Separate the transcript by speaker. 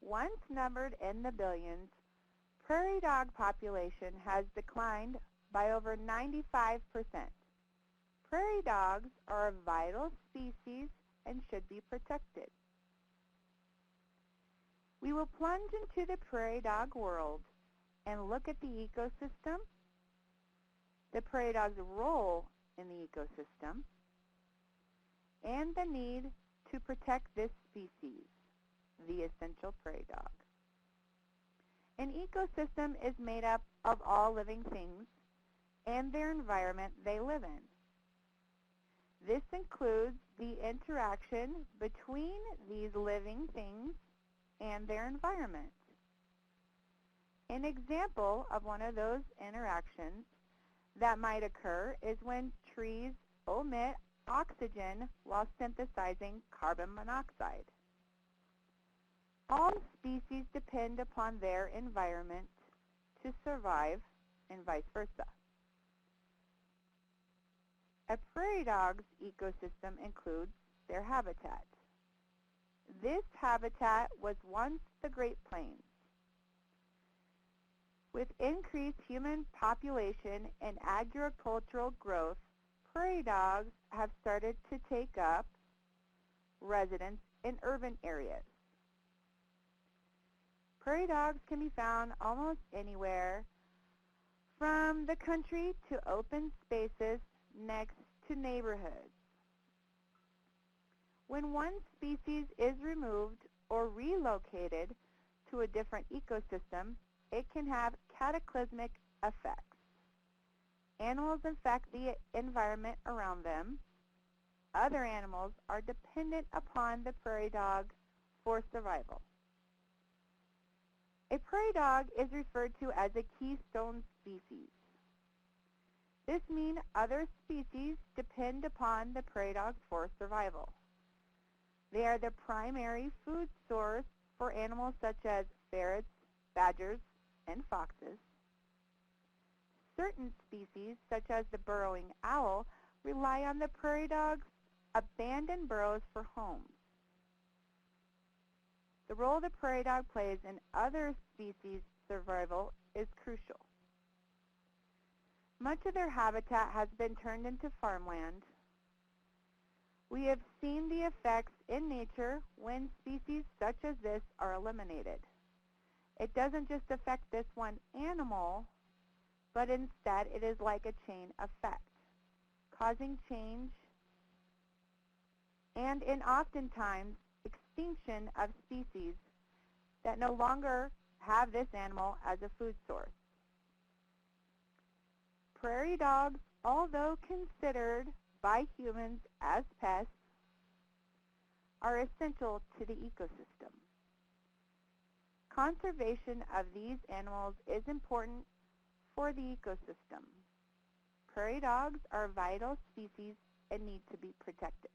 Speaker 1: Once numbered in the billions, prairie dog population has declined by over 95%. Prairie dogs are a vital species and should be protected. We will plunge into the prairie dog world and look at the ecosystem, the prairie dog's role in the ecosystem, and the need to protect this species, the essential prairie dog. An ecosystem is made up of all living things and their environment they live in. This includes the interaction between these living things and their environment. An example of one of those interactions that might occur is when trees omit oxygen while synthesizing carbon monoxide. All species depend upon their environment to survive, and vice versa. A prairie dog's ecosystem includes their habitat. This habitat was once the Great Plains. With increased human population and agricultural growth, prairie dogs have started to take up residence in urban areas. Prairie dogs can be found almost anywhere, from the country to open spaces next to neighborhoods. When one species is removed or relocated to a different ecosystem, it can have cataclysmic effects. Animals affect the environment around them. Other animals are dependent upon the prairie dog for survival. A prairie dog is referred to as a keystone species. This means other species depend upon the prairie dog for survival. They are the primary food source for animals such as ferrets, badgers, and foxes. Certain species, such as the burrowing owl, rely on the prairie dog's abandoned burrows for homes. The role the prairie dog plays in other species' survival is crucial. Much of their habitat has been turned into farmland. We have seen the effects in nature when species such as this are eliminated. It doesn't just affect this one animal, but instead it is like a chain effect, causing change and in oftentimes extinction of species that no longer have this animal as a food source. Prairie dogs, although considered by humans as pests, are essential to the ecosystem. Conservation of these animals is important for the ecosystem. Prairie dogs are vital species and need to be protected.